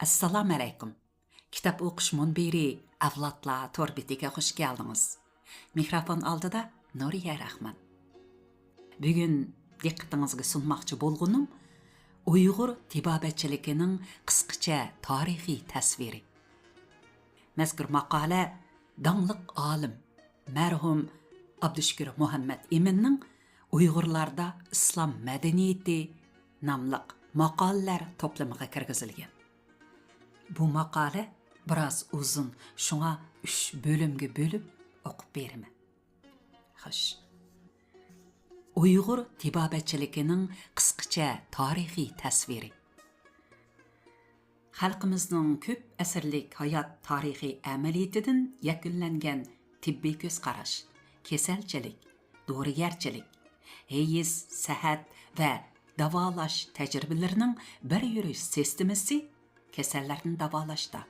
Assalomu alaykum. Kitob o'qish munbiri avlodlar to'rbitiga xush keldingiz. Mikrofon oldida Nuriya Rahman. Bugun diqqatingizga sunmoqchi bo'lganim Uyg'ur tibobatchiligining qisqacha tarixiy tasviri. Mazkur maqola dangliq olim marhum Abdushukur Muhammad Eminning Uyg'urlarda islom madaniyati nomli maqolalar to'plamiga kirgizilgan. Bu maqola biroz uzun, shunga 3 bo'limga bo'lib o'qib beraman. Xo'sh. Uyg'ur tibobatchiligining qisqacha tarixiy tasviri. Xalqimizning ko'p asrlik hayot tarixiy amaliyatidan yakunlangan tibbiy ko'z qarash, kasalchilik, dorigarchilik, hayz, sahat va davolash tajribalarining bir yurish sistemasi kasallarni davolashda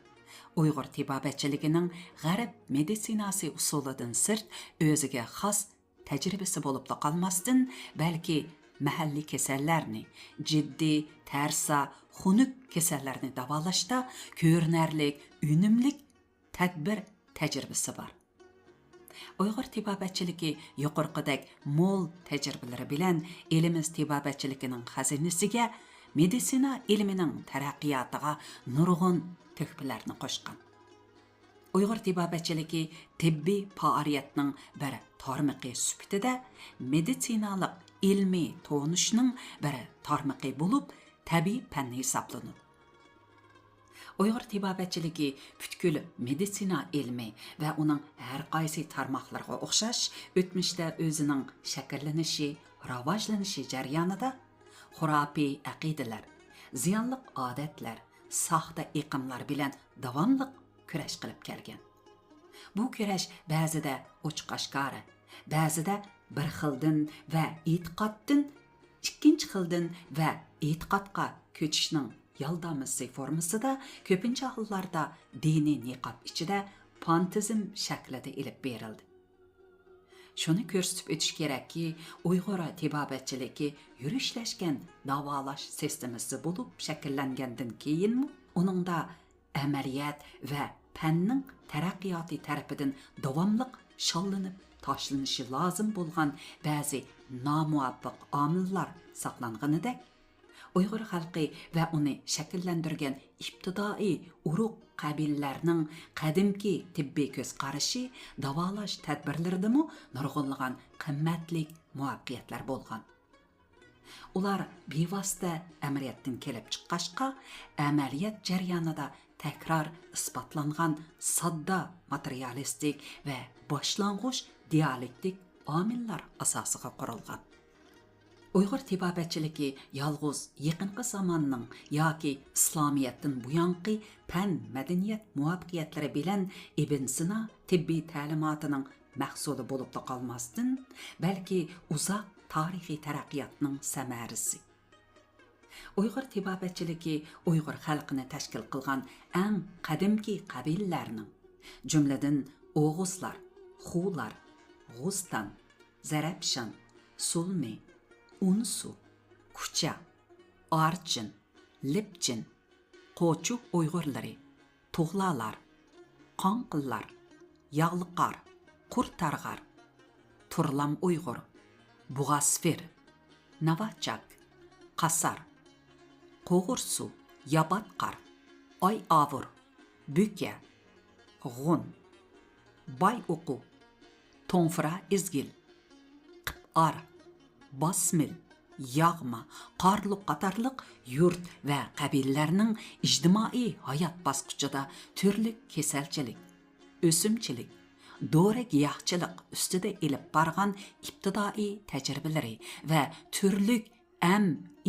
Uyg'ur tibobatchiligining g'arb meditsinasi usulidan sirt o'ziga xos tajribasi bo'lib qolmasdan, balki mahalliy kasallarni, jiddiy, tarsa, xunuk kasallarni davolashda ko'rinarlik, unumlik tadbir tajribasi bor. Uyg'ur tibobatchiligi yuqorqidek mo'l tajribalari bilan elimiz tibobatchiligining xazinasiga meditsina ilmining taraqqiyotiga nurg'un tuhfalarni qo'shgan. Uyg'ur tibobatchiligi tibbiy faoliyatning bir tarmoqi sifatida meditsinalik ilmiy to'nishning bir tarmoqi bo'lib, tabiiy fan hisoblanadi. Uyg'ur tibobatchiligi butkul meditsina ilmi va uning har qaysi tarmoqlariga o'xshash o'tmishda o'zining shakllanishi, rivojlanishi jarayonida xurafiy aqidalar, ziyonli odatlar, soxta iqimlar bilan davomli kurash qilib kelgan. Bu kurash ba'zida ochiq-oshkora, ba'zida bir xildan va e'tiqoddan ikkinchi xildan va e'tiqodga ko'chishning yaldamisi formasida, ko'pincha hollarda diniy niqob ichida fantazm shaklida ilib berildi. Shuni ko'rsatib o'tish kerakki, Uyg'ur tibobatchiligi yurishlashgan davolash sistemasi bo'lib shakllangandan keyin uningda amaliyat va fanning taraqqiyoti tarafidan davomli shollanib tashlanishi lozim bo'lgan ba'zi nomuvofiq omillar saqlanganidek, Uyg'ur xalqi va uni shakllantirgan ibtidoiy urug' qabillarning qadimki tibbiy ko'z qarashi davolash tadbirlaridami nurg'unlagan qimmatli muvaffaqiyatlar bo'lgan. Ular bevosita amaliyotdan kelib chiqqashqa, amaliyot jarayonida takror isbotlangan sodda materialistik va boshlang'ich dialektik omillar asosiga qurilgan. Uyg'ur tibobatchiligi yolg'iz yaqinqi zamonning yoki islomiyatdan buyanqi fan madaniyat muvaffaqiyatlari bilan Ibn Sino tibbiy ta'limotining mahsuli bo'lib qolmasdan, balki uzoq tarixiy taraqqiyotning samarasi. Uyg'ur tibobatchiligi Uyg'ur xalqini tashkil qilgan eng qadimki qabillarning, jumladan O'g'uzlar, Xular, G'ustan, Zarafshan, Sulmi, Unsu, Kucha, Archin, Lipchin, Qo'chuq Uyg'urlari, Tug'lalar, Qonqillar, Yog'liqar, Qurtarg'ar, Turlam Uyg'ur, Bug'asfir, Navachak, Qasar, Qo'g'irsu, Yabatqar, Oy Avur, Buka, G'un, Bay O'qu, To'nfira Izgil, Qip'ar, Basmil, Yag'ma, Qarluq qatorliq yurt va qabillarning ijtimoiy hayot bosqichida turli kasalchilik, o'simchilik, dori giyohchilik ustida ilib borgan ibtidoiy tajribalari va turli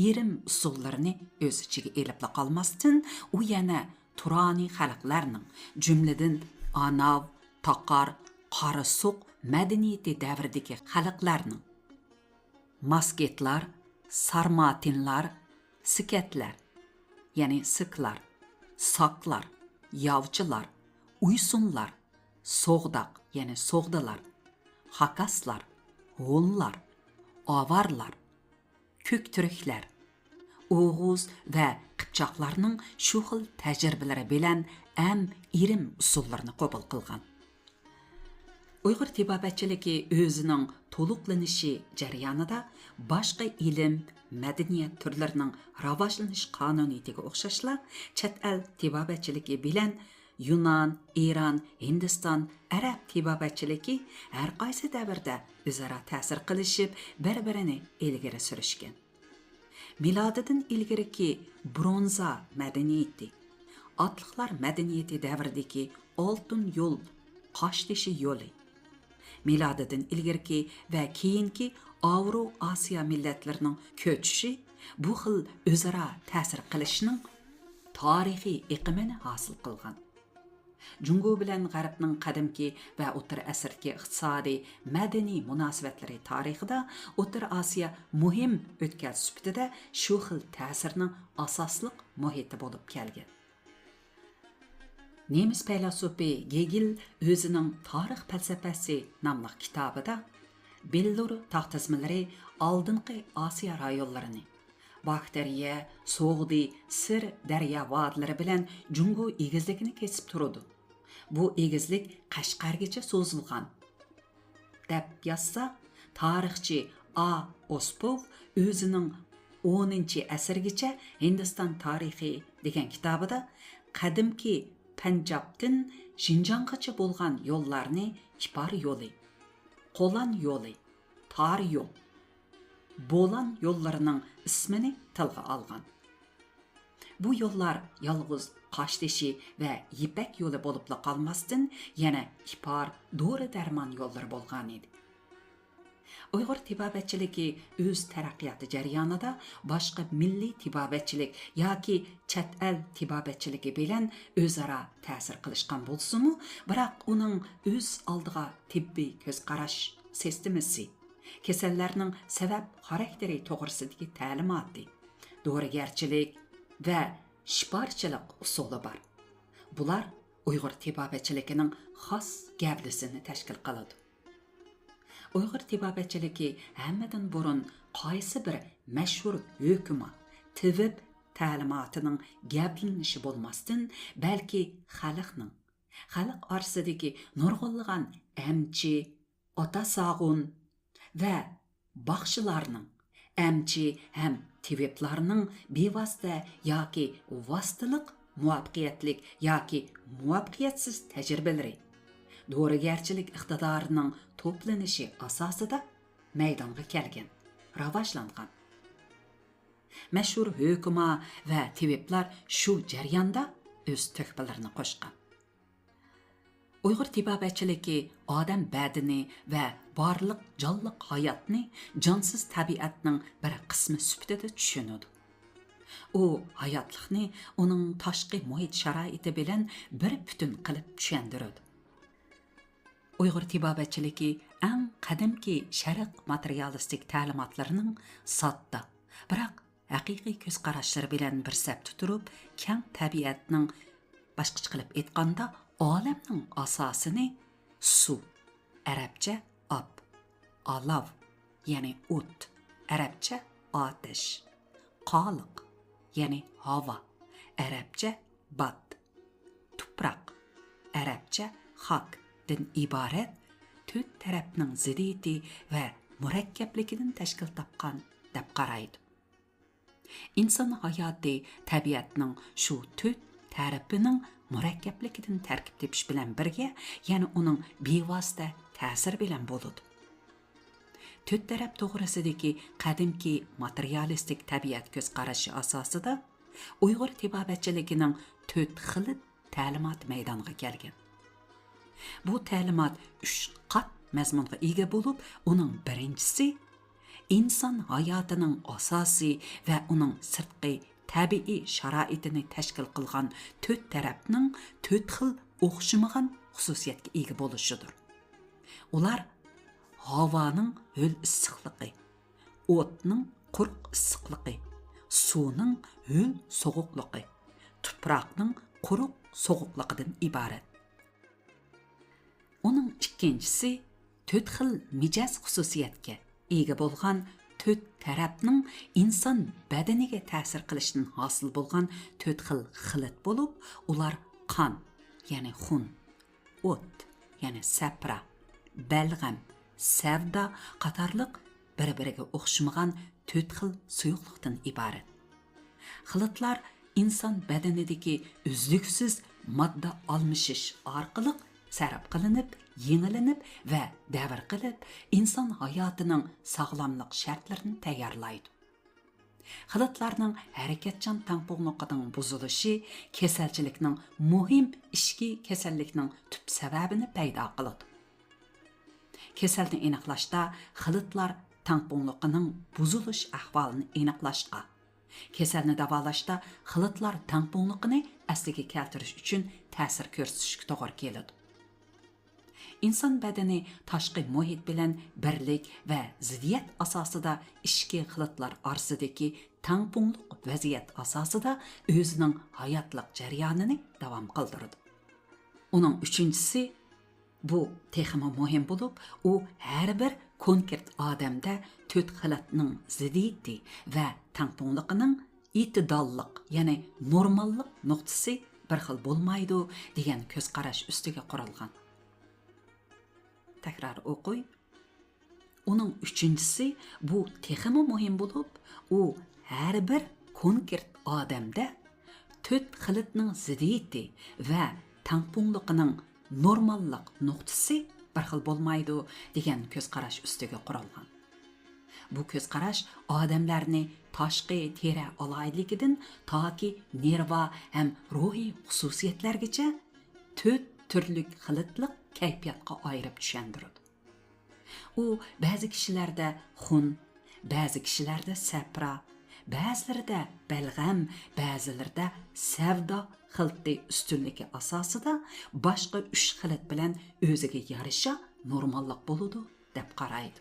irim usullarini o'z ichiga elib qolmasdan, u yana turoniy xalqlarning, jumladan Anav, Taqar, Qarasuq madaniyati davridagi xalqlarning masketlar, sarmatinlar, sikatlar, ya'ni siklar, saqlar, yovchilar, uysunlar, so'g'daq, ya'ni so'g'dalar, hakaslar, g'unlar, avarlar, ko'kturiklar, O'g'uz va qıpçaqlarının şu xil təcrübələri bilən əm irim usullarını qəbul qılğan. Uyğur tibbiyatçılığı özünün toluqlanışı jarayonida başqa ilm, mədəniyyət türlərinin rivojlanish qonuniyatiga o'xshashla chet el tibbiyatçılığı bilan Yunan, İran, Hindiston, Arab tibbiyatçılığı har qaysi davrda o'zaro ta'sir qilishib, bir-birini ilgari surishgan. Milodidan ilgariki bronza madaniyati, otliqlar madaniyati davridagi oltin yo'l, qoshtishi yo'li, milodidan ilgariki va keyingi Avro-Asiya millatlarining ko'chishi bu xil o'zaro ta'sir qilishning tarixiy iqimini hosil qilgan. Jungo bilan G'arbning qadimki va O'rta asrdagi iqtisodiy, madaniy munosabatlari tarixida O'rta Osiyo muhim o'tkal sifatida shu xil ta'sirning asosliq muhiti bo'lib kelgan. Nemis filasufi Hegel o'zining Tarix falsafasi nomli kitobida Bellur taxtazmalari oldingi Osiyo rayonlarini bakteriya, so'g'di, sir daryo vodilari bilan Jungo egizligini kesib turadi. Bu egizlik Qashqargacha so'zilgan deb yozsa, tarixchi A. Ospov o'zining 10-asrgacha Hindiston tarixi degan kitobida qadimki Panjobdan Shinjongacha bo'lgan yo'llarni Kipar yo'li, Qo'lan yo'li, Tar yo'l, Bo'lan yo'llarining ismini tilga olgan. Bu yo'llar yolg'iz Qoshtishi va Yipak yo'li bo'lib qolmasdan yana Kipar, Dori darmon yo'llari bo'lgan edi. Uyg'ur tibbiyatchiligi o'z taraqqiyoti jarayonida boshqa milliy tibbiyatchilik yoki chet el tibbiyatchiligi bilan o'zaro ta'sir qilishgan bo'lsa-mu, biroq uning o'z oldiga tibbiy ko'z qarash sistemasi, kasallarning sabab xarakteri to'g'risidagi ta'limoti, dorigarchilik va shiforchilik usuli bor. Bular Uyg'ur tibbiyatchiligining xos gavdasini tashkil qiladi. Uyg'ur tibbiyatchiligi hammadan burun qaysi bir mashhur hukuma, tibib ta'limotining gavdlanishi bo'lmasdan, balki xalq orasidagi nurg'unlagan amchi, ota sog'un va baxshilarning, amchi ham tibiblarning bevosita yoki vositalik muvaffaqiyatlik yoki muvaffaqiyatsiz tajribalari, dorigarchilik iqtidorining to'planishi asosida maydonga kelgan, rivojlangan. Mashhur hukuma va tibiblar shu jarayonda o'z tuhfalarini qo'shgan. Uyg'ur tibbiyatchiligi odam badini va barliq jonliq hayotni jonsiz tabiatning bir qismi sifatida tushunadi. U hayotlikni uning tashqi muhit sharoiti bilan bir butun qilib tushundiradi. Uyg'ur tibbiyatchiligi eng qadimki sharq materialistik ta'limotlarining sodda, biroq haqiqiy ko'z qarashlari bilan bir sapda turib, keng tabiatning boshqacha qilib aytganda olamning asosini suv, arabcha ob, olav, ya'ni o't, arabcha otish, qoliq, ya'ni havo, arabcha bad, tuproq, arabcha haq dan iborat to'rt tarafning ziddiyati va murakkabligidan tashkil topgan deb qaraydi. Inson hayoti tabiatning shu to'rt tarafining murakkabligidan tarkib tepish bilan birga, yana uning bevosita ta'sir bilan bo'ladi. To'rt taraf to'g'risidagi qadimki materialistik tabiat ko'z qarashi asosida Uyg'ur tibbiyatchiligining to'rt xil ta'limot maydoniga kelgan. Bu ta'limot 3 qat mazmunga ega bo'lib, uning birinchisi inson hayotining asosiy va uning sirtqi tabiiy sharoitini tashkil qilgan to'rt tarafning to'rt xil o'xshamagan xususiyatga ega bo'lishidir. Ular havoning ho'l issiqligi, o'tning quruq issiqligi, suvning ho'l sovuqligi, tuproqning quruq sovuqligidan iborat. Uning ikkinchisi to'rt xil mijoz xususiyatga ega bo'lgan to'rt tarafning inson badaniga ta'sir qilishdan hosil bo'lgan to'rt xil xilit bo'lib, ular qon, ya'ni xun, o't, ya'ni sapra, balg'am, savda qatorliq bir-biriga o'xshamagan to'rt xil suyuqlikdan iborat. Xilitlar inson badanidagi uzluksiz modda almashish orqali sarf qilinib, yengilinib va davr qilib, inson hayotining sog'lomlik shartlarini tayyorlaydi. Xilitlarning harakatchan tangpungligining buzilishi kasalchilikning muhim ishki kasallikning tub sababini paydo qiladi. Kasalni aniqlashda xilitlar tangpungligining buzilish ahvolini aniqlashga, kasalni davolashda xilitlar tangpunligini asliga keltirish uchun ta'sir ko'rsatishga to'g'ri keladi. İnsan bədəni taşqi muhit bilan birlik və ziddiyat asasida ishki xilitlar orasidagi tangpungliq vaziyat asosida o'zining hayotlik jarayonini davom qildiradi. Uning uchinchisi bu texmi muhim bo'lib, u har bir konkret odamda to'rt xilitning ziddiyati va tangpungligining itidolliq, ya'ni normallik nuqtasi bir xil bo'lmaydi degan ko'z qarash ustiga qurilgan. Tekrar o'qiy. Uning uchinchisi bu texmi muhim bo'lib, u har bir konkret odamda to'rt xilitning ziddiyati va tangpungligining normallik nuqtasi bir xil bo'lmaydi degan ko'z qarash ustiga qurilgan. Bu ko'z qarash odamlarni tashqi teri aloyidligidan toki nerva ham ruhiy xususiyatlargacha to'rt turlik xilitlik kayfiyatga ayirib tushundiradi. U ba'zi kishilarda xun, ba'zi kishilarda sapra, ba'zilarida balg'am, ba'zilarida savdo xilti ustunligi asosida boshqa 3 xilit bilan o'ziga yarasha normallik bo'ladi deb qaraydi.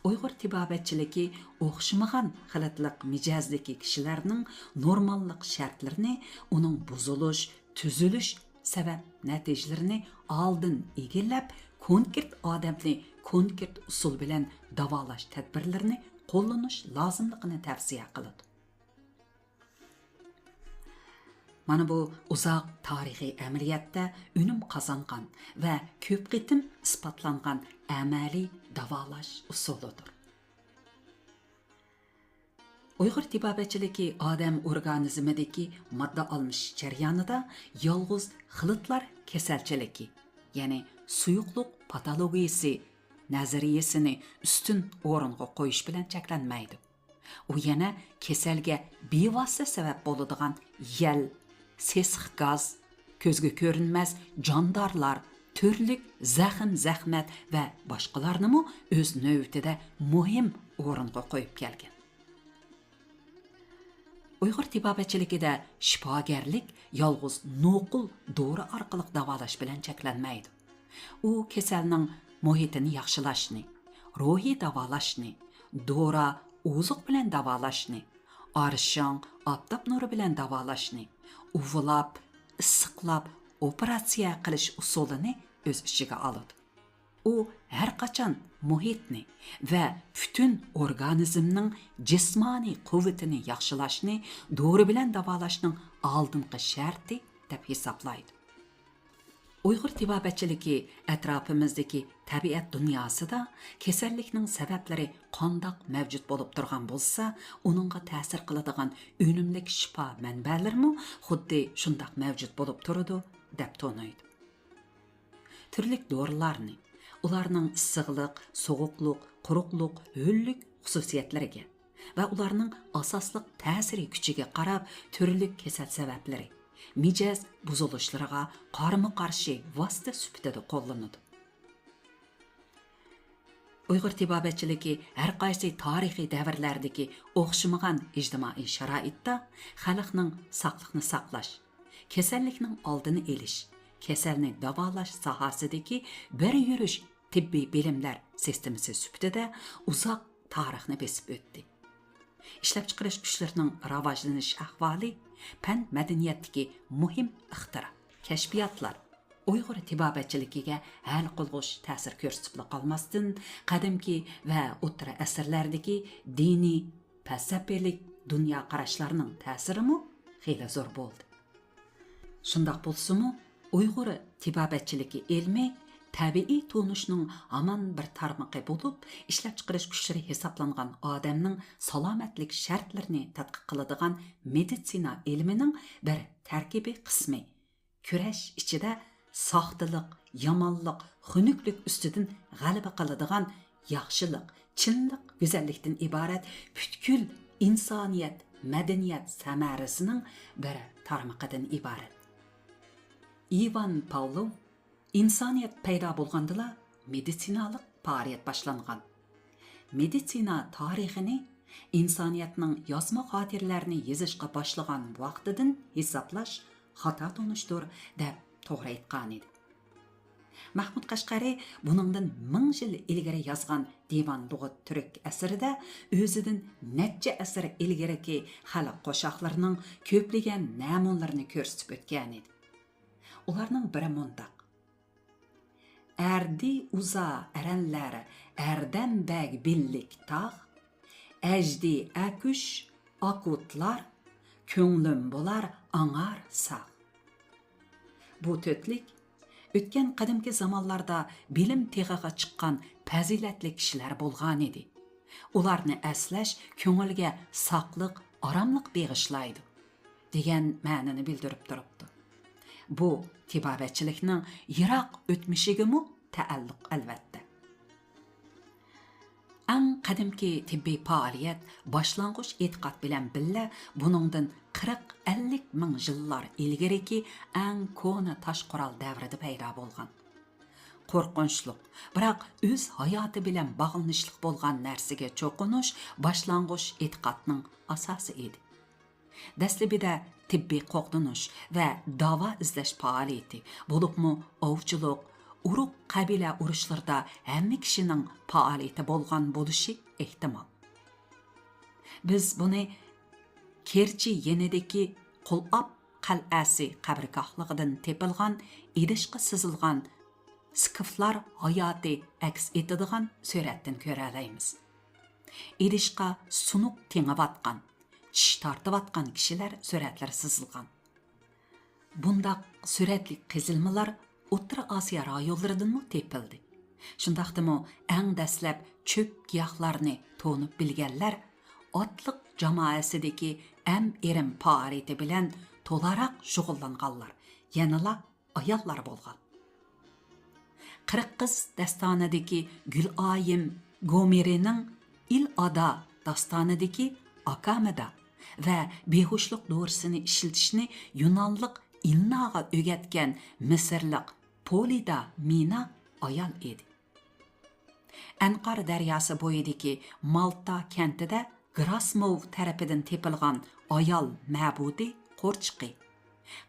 Uyg'ur tibobatchiligi o'xshamagan xilitlik mijazdagi kishilarning normallik shartlarini, uning buzilish, tuzilish sabab natijalarini oldin egallab, konkret odamni konkret usul bilan davolash tadbirlarini qo'llanish lozimligini tavsiya qiladi. Mana bu uzoq tarixiy amaliyotda unum qozongan va ko'p qitim isbotlangan amaliy davolash usulidir. Uyg'ur tibobatchiligi odam organizmidagi modda almish jarayonida yolg'iz xilitlar kasalchiligi, ya'ni suyuqlik patologiyasi nazariyasini ustun o'ringa qo'yish bilan cheklanmaydi. U yana kasalga bevosita sabab bo'ladigan yal, sesiq gaz, ko'zga ko'rinmas jondorlar, turlik zaxmat va boshqalarni o'z navbatida muhim o'ringa qo'yib kelgan. Uyg'ur tibobatchiligida shifogarlik yolg'iz noqul dori orqali davolash bilan cheklanmaydi. U kasalning muhitini yaxshilashni, ruhiy davolashni, dora oziq bilan davolashni, arishon, oftob nuri bilan davolashni, uvlab, issiqlab operatsiya qilish usulini o'z ichiga oladi. U har qachon muhitni va butun organizmning jismoniy quvvatini yaxshilashni dori bilan davolashning oldingi sharti deb hisoblaydi. Uyg'ur tibobatchiligi atrofimizdagi tabiat dunyosida kasallikning sabablari qandoq mavjud bo'lib turgan bo'lsa, uningga ta'sir qiladigan unumli shifo manbalarimi xuddi shundoq mavjud bo'lib turadi deb to'naydi. Turli dorilarni ularning issiqlik, sovuqlik, quruqlik, ho'llik xususiyatlariga va ularning asosliq ta'siri kuchiga qarab turli kasal sabablari, mijoz buzilishlariga qarama-qarshi vosita sifatida qo'llanadi. Uyg'ur tibobatchiligi har qaysi tarixiy davrlardagi o'xshamagan ijtimoiy sharoitda xalqning sog'liqni saqlash, kasallikning oldini olish, kasalni davolash sohasidagi bir yurish tibbiy bilimlar sistemasi sifatida uzoq tarixni besib o'tdi. Ishlab chiqarish kuchlarining rivojlanish ahvoli, fan madaniyatdagi muhim ixtiro, kashfiyotlar, Uyg'ur tibobatchiligiga hal qilg'ush ta'sir ko'rsatib qolmasdan qadimki va o'rta asrlardagi diniy falsafalik dunyo qarashlarining ta'sirimi xeyli zo'r bo'ldi. Shundoq bo'lsa-mu, Uyg'ur tibobatchiligi ilmi tabiiy tonishning aman bir tarmoqi bo'lib, ishlab chiqarish kuchlari hisoblangan odamning salomatlik shartlarini tadqiq qiladigan meditsina ilmining bir tarkibiy qismi. Kurash ichida soxtalik, yomonlik, xunuklik ustidan g'alaba qiladigan yaxshilik, chinlik, go'zallikdan iborat butkul insoniyat, madaniyat samarasining bir tarmoqidan iborat. Ivan Pavlov insoniyat paydo bo'lgandila meditsinalik faoliyat boshlangan. Meditsina tarixini insoniyatning yozma xotiralarini yozishga boshlagan vaqtidan hisoblash xato tonishdir deb to'g'ri aytgan edi. Mahmud Qashqari buningdan 1000 yil ilgari yozgan Divan Lug'at Turk asrida o'zidan necha asr ilgariki xalq qo'shoqlarining ko'plagan namunlarini ko'rsatib o'tgan edi. Ularning biri mundaq: Erdi uza erenler erdem beg billik tağ, ejdi akuş akutlar, könglim bolar anar sağ. Bu tötlik, o'tgan qadimki zamonlarda bilim teg'iga chiqqan fazilatli kishilar bo'lgan edi. Ularni aslash ko'ngilga saqliq, oromlik beg'ishlaydi degan ma'noni bildirib turibdi. Bu tibobatchilikning yiroq o'tmishiga taalluq albatta. Eng qadimki tibbiy faoliyat boshlang'ich e'tiqod bilan billa buningdan 40-50 ming yillar ilgariki eng ko'na tosh qurol davrida paydo bo'lgan. Qo'rqinchli, biroq o'z hayoti bilan bog'lanishlik bo'lgan narsaga cho'qinish boshlang'ich e'tiqodning asosi edi. Dastlabida tibbiy qo'g'dinish va davo izlash faoliyati bo'libmi ovchilik, urug' qabila urushlarida hamma kishining faoliyati bo'lgan bo'lishi ehtimol. Biz buni Kerchi yenidagi Qul'ab qal'asi qabrgohligidan tepilgan, idishqa sizilgan skiflar hayoti aks etadigan suratdan ko'ra olamiz. Idishqa sunuq tengavatgan, tish tortivatgan kishilar suratlari sizilgan. Bundaq suratli qizilmalar O'rta Osiyo rayonlaridan tepildi. Shundaqdimi eng dastlab cho'p giyohlarni to'nib bilganlar otliq jamoasidagi erim faoliyati bilan to'laroq shug'ullanganlar, yanala ayollar bo'lgan. Qirqiz dastonidagi Guloyim Gomerining Il Ada dastonidagi Akamada va behushlik do'risini ishlatishni yunonlik Ilnaga o'rgatgan Misrlik Polida Mina ayol edi. Anqar daryosi bo'yidagi Malta kentida Grasmov tarafidan tepilgan ayol ma'budi qo'rchiqi.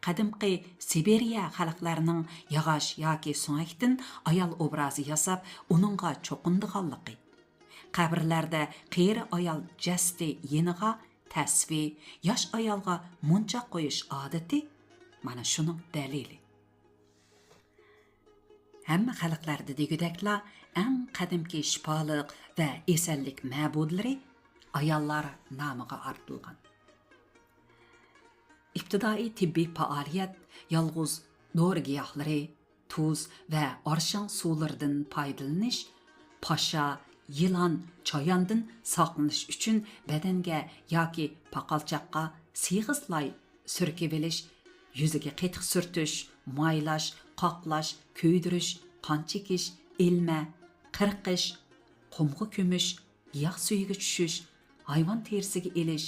Qadimqi Siberiya xalqlarining yog'och yoki so'ngakdan ayol obrazi yasab, uningga cho'qindiganligi. Qabrlarda qeri ayol jasdi yeniga tasvi, yosh ayolga munchoq qo'yish odati mana shuning dalili. Hamma xalqlarda degudakla eng qadimki shifoliq va esallik ma'budlari ayollar nomiga artilgan. İbtidai tibbiy faoliyat yolg'iz dori giyohlari, tuz va orshan suvlaridan foydalanish, pasha, yılan, choyondan saqlanish uchun badanga yoki paqalchoqqa sig'izlay surkib olish, yuziga qetiq surtish, maylash, qoqlash, ko'ydirish, qon chekish, ilma, qirqish, qumga ko'mish, giyoh suyiga tushish, hayvon terisiga elish,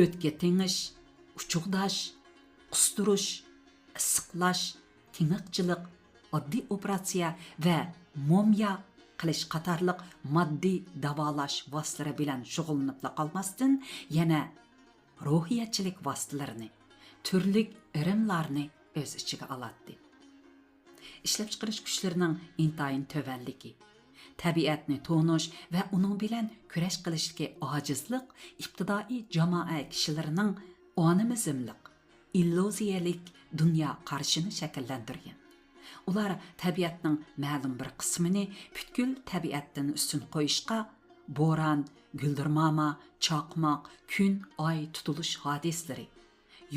o'tga tengish, uchuqdash, qusturish, issiqlash, tingiqchilik, oddiy operatsiya va momiya qilish qatorliq moddiy davolash vositalari bilan shug'ullanib qolmasdan yana ruhiyatchilik vositalarini, turli irimlarni o'z ichiga oladi. Ishlab chiqarish kuchlarining intayin tovanligi, tabiatni to'nish va uning bilan kurash qilishga ojizlik ibtidoiy jamoa kishilarining animizmlik, illuziyalik dunyo qarashini shakllantirgan. Ular tabiatning ma'lum bir qismini butkul tabiatdan ustun qo'yishga bo'ron, guldirmama, chaqmoq, kun, oy tutilish hodislari,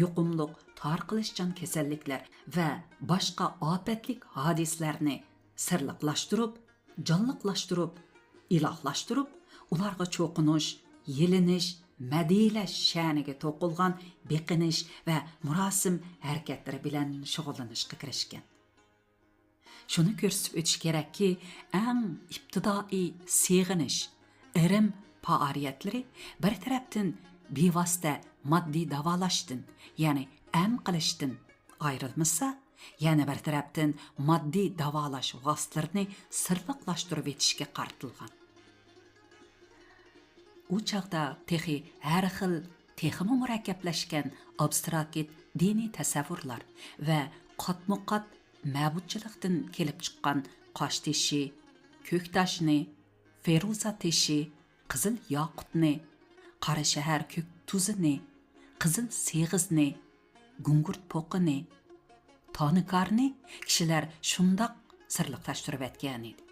yuqumliq tarqalishchan kasalliklar va boshqa ofatlik hodislarni sirliqlashtirib, jonliqlashtirib, ilohlashtirib, ularga cho'qinish, yelinish, madiylash sha'niga to'qilgan beqinish va murosim harakatlari bilan shug'ullanishga kirishgan. Shuni ko'rsatib o'tish kerakki, eng ibtidoiy seg'inish, irim faoliyatlari bir tarafdan bevosita moddiy davolashdan, ya'ni am qilishdan ayrilmasa, yana bir tarafdan moddiy davolash vositalarini sirliqlashtirib etishga qaratilgan. U chaqda texi har xil, texmi murakkablashgan abstrakt diniy tasavvurlar va qatma-qat ma'budchilikdan kelib chiqqan qosh teshi, ko'k toshni, feruza teshi, qizil yoqutni, qora shahar ko'k tuzini, qizil seg'izni, gungurt po'qini, tonikarni kishilar shundoq sirliqlashtirib etgan edi.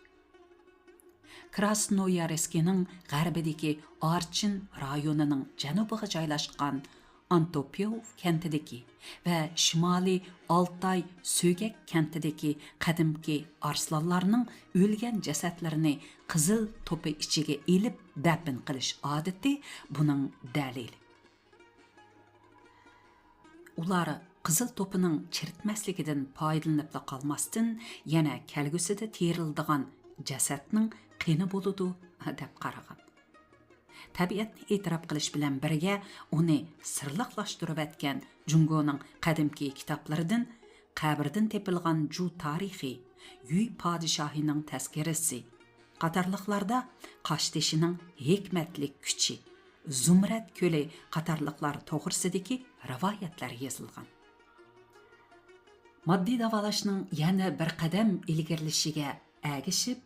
Krasnoyarskining g'arbidagi Archin rayonining janubiga joylashgan Antopyov kentidagi va shimoliy Altay Sögek kentidagi qadimki arslanlarning o'lgan jasadlarini qizil to'pi ichiga elib dafn qilish odati buning dalili. Ular qizil to'pining chiritmasligidan foydalanib qolmasdan yana kelgusida terildigan jasadning qini bo'ludi deb qaragan. Tabiatni e'tirof qilish bilan birga uni sirliqlashtirib etgan Jungoning qadimki kitoblaridan qabrdan tepilgan ju tarixiy Yuy podshohining tazkirasi qatorliqlarda Qoshteshining hikmatli kuchi, Zumrad ko'li qatorliqlar to'g'risidagi rivoyatlar yozilgan. Moddiy davolashning yana bir qadam ilgarilishiga agishib,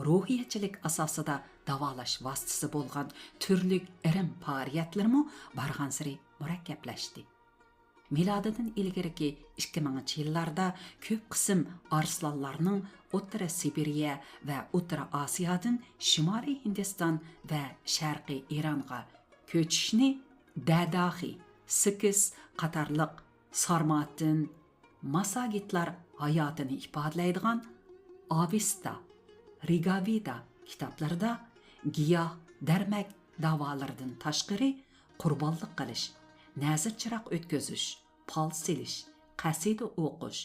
ruhiyatchilik asosida davolash vositasi bo'lgan turli irim faoliyatlarmi bargan sari murakkablashdi. Milodidan ilgariki 2000-yillarda ko'p qism arslanlarning O'rta Sibiriya va O'rta Osiyodan Shimoliy Hindiston va Sharqiy Eronga ko'chishni Dadahi, Sikiz qatorliq Sarmatin, Masagitlar hayotini ifodalaydigan Avesta, Rigaveda kitoblarida giyoh, darmak davolaridan tashqari qurbonlik qilish, nazr chiroq o'tkazish, pal silish, qasida o'qish,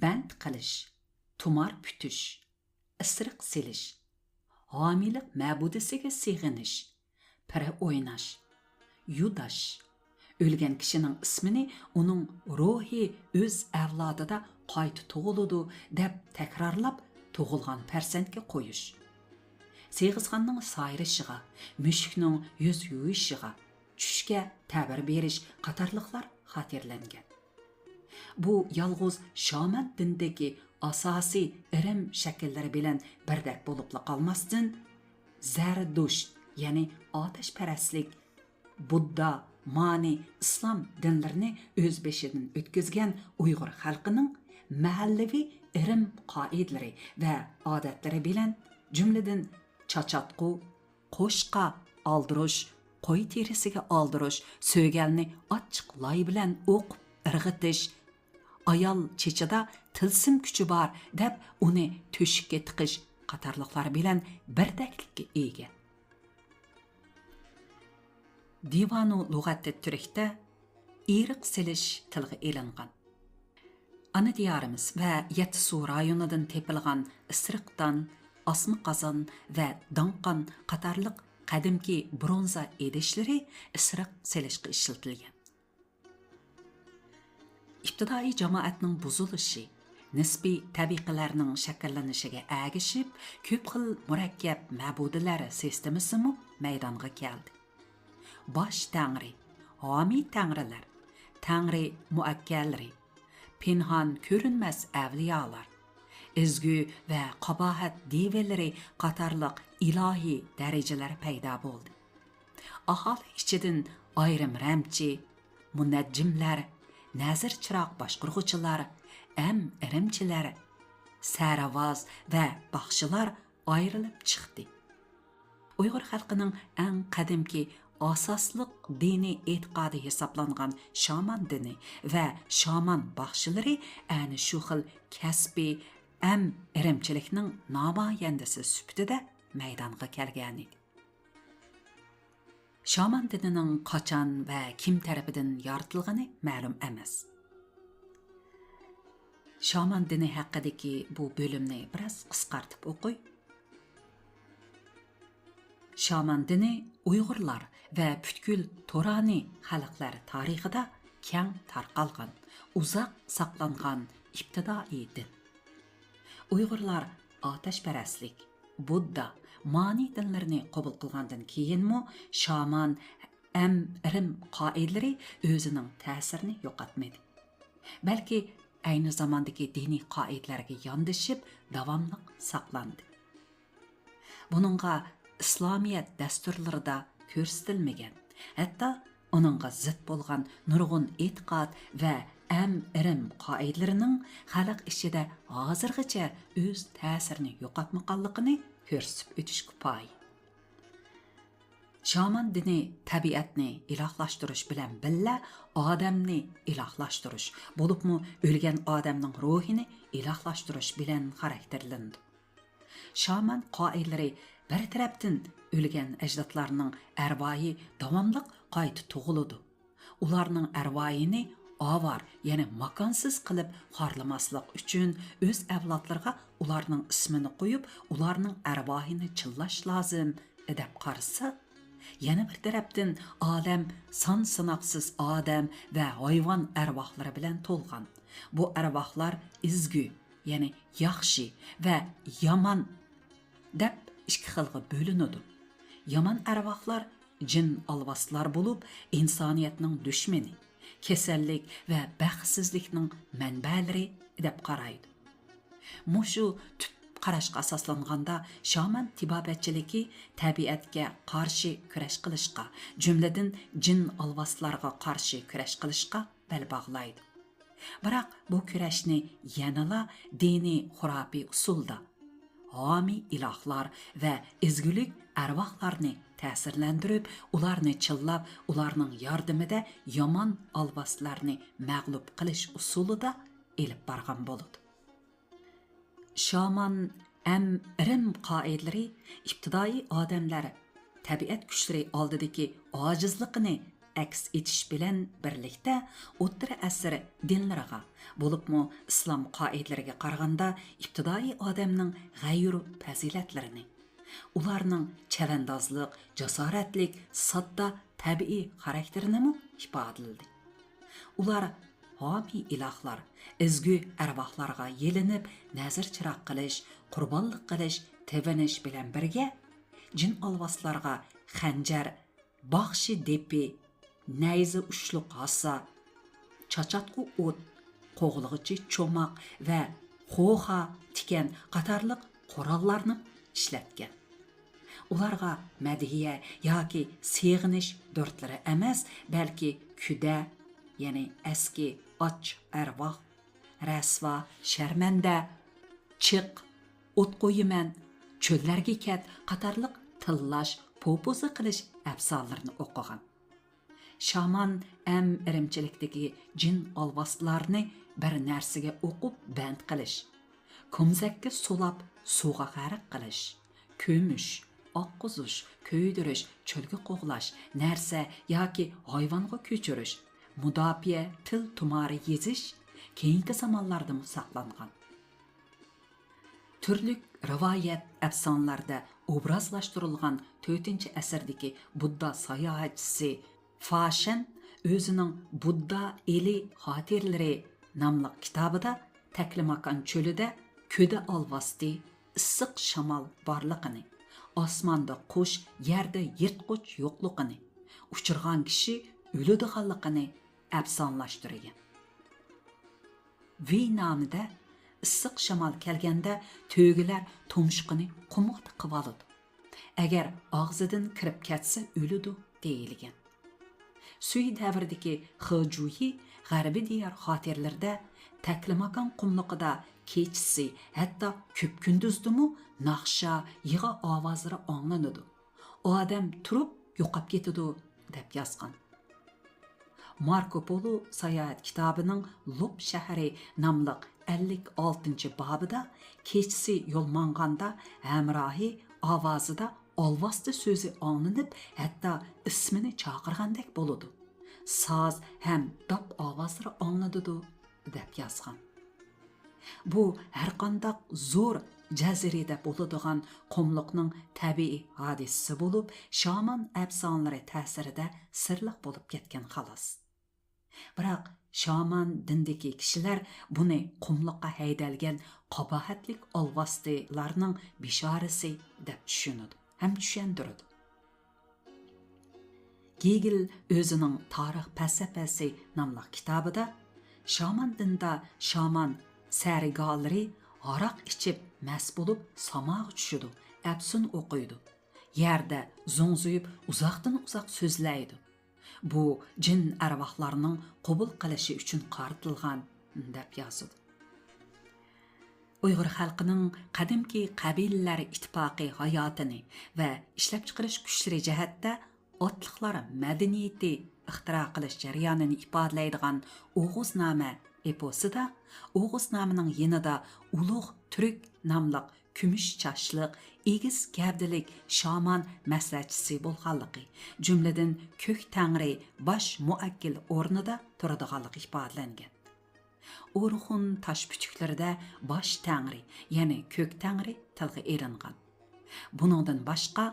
band qilish, tumar putish, isriq silish, homilik ma'budasiga sig'inish, pira o'ynash, yudash, o'lgan kishining ismini uning ruhi o'z avlodida qayta tug'iladi deb takrorlab tug'ilgan farzandga qo'yish, seg'izxonning sayrishiga, mushukning yuz yuvishiga, tushga ta'bir berish qatorliqlar xotirlangan. Bu yolg'iz shaman dindagi asosiy irim shakllari bilan birdek bo'lib qolmasdan Zardusht, ya'ni otashparastlik, Budda, Mani, islom dinlarini o'z beshidan o'tkazgan Uyg'ur xalqining mahallaviy irim qoidalari va odatlari bilan jumladan chachatqu, qo'shqa aldirish, qo'y terisiga aldirish, so'galni ochiq loy bilan o'qib irg'itish, ayol chechida tilsim kuchi bor deb uni to'shikka tiqish qatorliqlar bilan birdaklikka ega. Divanu lug'ati turikda iriq silish tilga elingan. Ana diyorimiz va Yattisu rayonidan tepilgan isriqdan, osma qozon va donqon qatorliq qadimki bronza idishlari isriq silishga ishlatilgan. İbtidai jamoatning buzilishi, nisbiy tabiqalarning shakllanishiga agishib, ko'p xil murakkab ma'budalar sistemasi maydonga keldi. Bosh tangri, homiy tangrilar, tangri muakkallari, pinhon ko'rinmas avliyolar, ezgu va qabohat develari qatorliq ilohiy darajalar paydo bo'ldi. Aholi ichidan ayrim ramchi, munajjimlar, nazir chiroq boshqurg'uchilar, irimchilari, saravoz va baxshilar ayrilib chiqdi. Uyg'ur xalqining eng qadimki asosliq diniy e'tiqodi hisoblangan shaman dini va shaman baxshilari ana shu xil kasbiy irimchilikning namoyandasi sifatida maydonga kelgan edi. Shaman dinining qachon va kim tarafidan yoritilgani ma'lum emas. Shaman dini haqidagi bu bo'limni biroz qisqartib o'qiy. Shaman dini Uyg'urlar va butkul To'rani xalqlar tarixida keng tarqalgan, uzoq saqlangan ibtidoiy din. Uyg'urlar otashparastlik, Budda, mani dinlarini qabul qilgandan keyinmi shaman irim qoidalari o'zining ta'sirini yo'qotmadi. Balki ayni zamondagi diniy qoidalarga yondashib davomli saqlandi. Buningga İslamiyet dasturlarida ko'rsatilmagan, hatto uningga zid bo'lgan nurg'un e'tiqod va irim qoidalarining xalq ichida hozirgacha o'z ta'sirini yo'qotmaganligini ko'rsatib o'tish kifoya. Shaman dini tabiatni ilohlashtirish bilan birga odamni ilohlashtirish, bo'libmi o'lgan odamning ruhini ilohlashtirish bilan xarakterlandi. Shaman qoidalari bir tarafdan o'lgan ajdodlarning arvohi davomli qayta tug'iladi. Ularning arvohini avar, ya'ni makonsiz qilib xorlamaslik uchun o'z avlodlarga ularning ismini qo'yib, ularning arvohini chillash lozim deb qarasa, yana bir tarafdan olam son sanoqsiz odam va hayvon arvohlari bilan to'lgan. Bu arvohlar izgu, ya'ni yaxshi va yomon deb ikki xilga bo'linadi. Yomon arvohlar jin alvaslar bo'lib, insoniyatning dushmani, kasallik va baxtsizlikning manbalari deb qaraydi. Mushu tub qarashga asoslanganda shaman tibobatchiligi tabiatga qarshi kurash qilishga, jumladan jin alvaslarga qarshi kurash qilishga bel bog'laydi. Biroq bu kurashni yanala diniy xurafiy usulda homiy ilohlar va ezgulik arvohlarni ta'sirlantirib, ularni chillab, ularning yordamida yomon alvaslarni mag'lub qilish usulida elib borgan bo'ladi. Shaman irim qoidalari ibtidoiy odamlar tabiat kuchlari oldidagi ojizligini aks etish bilan birlikda o'rta asr dinlariga, bo'libmi islom qoidalariga qaraganda ibtidoiy odamning g'ayru fazilatlarini, ularning chavandozlik, jasoratlik, sodda tabiiy xarakterini ifodaladi. Ular homiy ilohlar, ezgu arvohlarga yelinib, nazar chiroq qilish, qurbonlik qilish, tevinish bilan birga jin alvaslarga xanjar, baxshi depi, nayzi ushluq hassa, chachatqu o't, qo'g'lig'ichi cho'moq va xo'xa tikan qatorliq qurollarni ishlatgan. Ularga madhiya yoki seg'inish dordlari emas, balki kuda, ya'ni eski och arvoh, rasvo, sharmanda, chiq, o't qo'yiman, cho'llarga ket qatorliq tillash, po'poza qilish afsonlarini o'qigan. Shaman irimchilikdagi jin alvaslarni bir narsaga o'qib band qilish, ko'mzakka sulab suvga g'arq qilish, ko'mish, oqquzish, ko'ydirish, cho'lga qo'g'lash, narsa yoki hayvonga ko'chirish, mudofaa til tumari yezish keyingi zamonlarda saqlangan. Turli rivoyat afsonlarda obrazlashtirilgan 4-asrdagi Budda sayohatchisi Fashan o'zining Budda eli xotiralari nomli kitobida Taklimakan cho'lida ko'da olvasti, issiq shamol borligini, osmonda qush, yerda yirtqich yo'qligini, uchirgan kishi o'ladiganligini afsonlashtirgan. Vi nomida issiq shamol kelganda to'gilar tumshuqini qumuqda qilib oladi. Agar og'zidan kirib ketsa o'ladi deyilgan. Suy davridagi Xijuyi g'arbiy diyor xotirlarda Təklimakan qumluqida keçisi, hətta köp gündüzdümü naqşa, yığa avazları anlanıdı. O adam turub yo'qab ketidi deb yozgan. Marko Polo sayohat kitobining Lub shahri nomli 56-babida keçisi yo'l manganda hamrohi ovozida olvosdi so'zi anglanib, hatto ismini chaqirgandek bo'ladi. Soz ham dop ovozlari anglanadi deb yozgan. Bu har qanday zo'r jazirada bo'ladigan qumliqning tabiiy hodisasi bo'lib, shaman afsonalari ta'sirida sirliq bo'lib ketgan xolos. Biroq shaman dindagi kishilar buni qumliqqa haydalgan qabohatlik olvosdilarning bishorasi deb tushunadi, ham tushundiradi. Gegel o'zining Tarix falsafasi nomli kitobida shaman dinda shaman sarigalari aroq ichib mast bo'lib samoga tushidi, afsun o'qiydi. Yerda zo'ngzuyib uzoqdan uzoq so'zlaydi. Bu jin arvohlarining qabul qilishi uchun qaratilgan deb yozadi. Uyg'ur xalqining qadimki qabilalar ittifoqi hayotini va ishlab chiqarish kuchlari jihatda otliqlar madaniyati ixtiro qilish jarayonini ifodalaydigan O'g'iznoma eposida O'g'iznamaning yanida ulug' turk nomli kumush chashliq, egiz gavdalik shaman maslahatchisi bo'lganligi, jumladan ko'k tangri bosh muakkil o'rnida turadiganligi ifodalangan. O'rxun tosh putuklarida bosh tangri, ya'ni ko'k tangri tilga eringan. Buningdan boshqa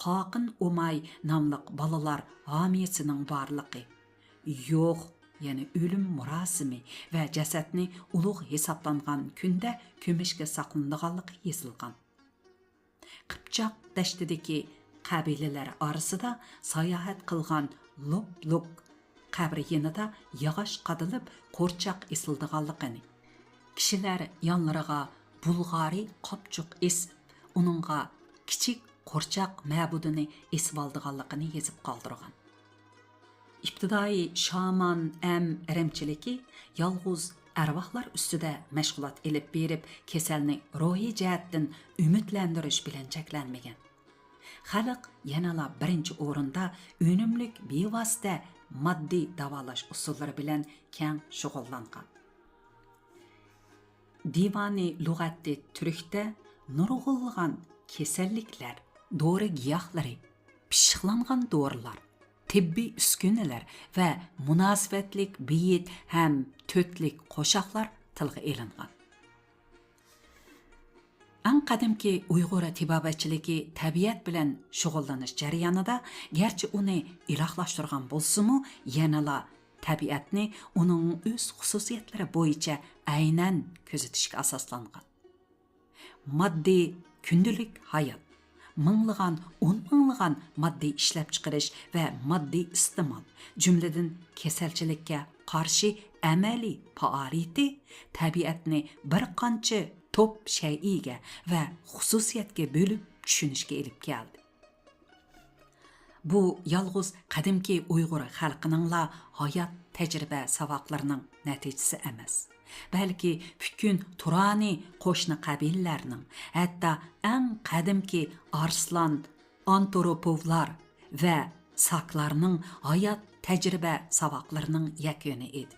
Qoqin Umay nomli balalar homiyasining borligi, yo'q, ya'ni o'lim murosimi va jasadni ulug' hisoblangan kunda ko'mishga saqlanganligi yozilgan. Qipchoq dashtidagi qabilalar orasida sayohat qilgan Lub qabri yanida yog'och qadilib qo'rchoq esildiganligini, kishilar yonlariga bulg'ari qopchuq esib, uningga kichik qo'rchoq ma'budini esib oldiganligini yozib qoldirgan. İbtidai shaman irimchiligi yolg'iz arvohlar ustida mashg'ulot elib berib, kasalni ruhiy jihatdan umidlantirish bilan cheklanmagan. Xalq yanala birinchi o'rinda unumlik bevosita moddiy davolash usullari bilan keng shug'ullangan. Divani lug'ati turkda nurg'ulg'an kasalliklar, dori giyohlari, pishiqlangan dorilar, tibbiy uskunalar va munosabatlik beyit ham to'tlik qo'shoqlar tilga elingan. Eng qadimki Uyg'ur tibobatchiligi tabiat bilan shug'ullanish jarayonida garchi uni ilohlashtirgan bo'lsa-mu, yanala tabiatni uning o'z xususiyatlari bo'yicha aynan kuzatishga asoslangan. Moddiy kundalik hayot, minglagan, o'nminglagan moddiy ishlab chiqarish va moddiy iste'mol, jumladan kasalchilikka qarshi amaliy faoliyati tabiatni bir qancha top shay'iga va xususiyatga bo'lib tushunishga elib keldi. Bu yolg'iz qadimki Uyg'ur xalqining hayot tajriba savoqlarining natijasi emas, balki butun Turani qo'shni qabilalarning, hatto eng qadimki Arslan, antropovlar va saklarning hayot tajriba savoqlarining yakuni edi.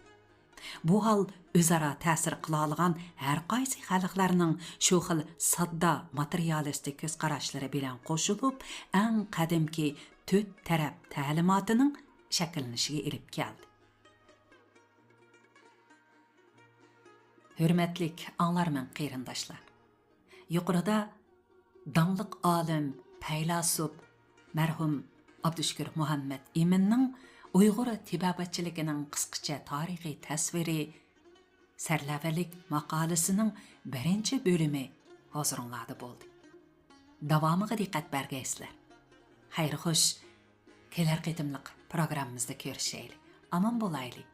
Bu hol o'zaro ta'sir qila olgan har qaysi xalqlarning shu xil sodda materialistik ko'z qarashlari bilan qo'shilib, eng qadimki to'rt taraf ta'limotining shakllanishiga elib keldi. Hürmetlik anglarman qeyrindoshlar. Yuqorida dangliq olim, faylasuf marhum Abdushukur Muhammad Eminning Uyg'ur tibobatchiligining qisqacha tarixiy tasviri sarlavalik maqolasining birinchi bo'limi hozirlanadi bo'ldi. Davomiga diqqat bergaysizlar. Xayr xo'sh, kelar qitimliq programmamizda ko'rishaylik. Aman bo'laylik.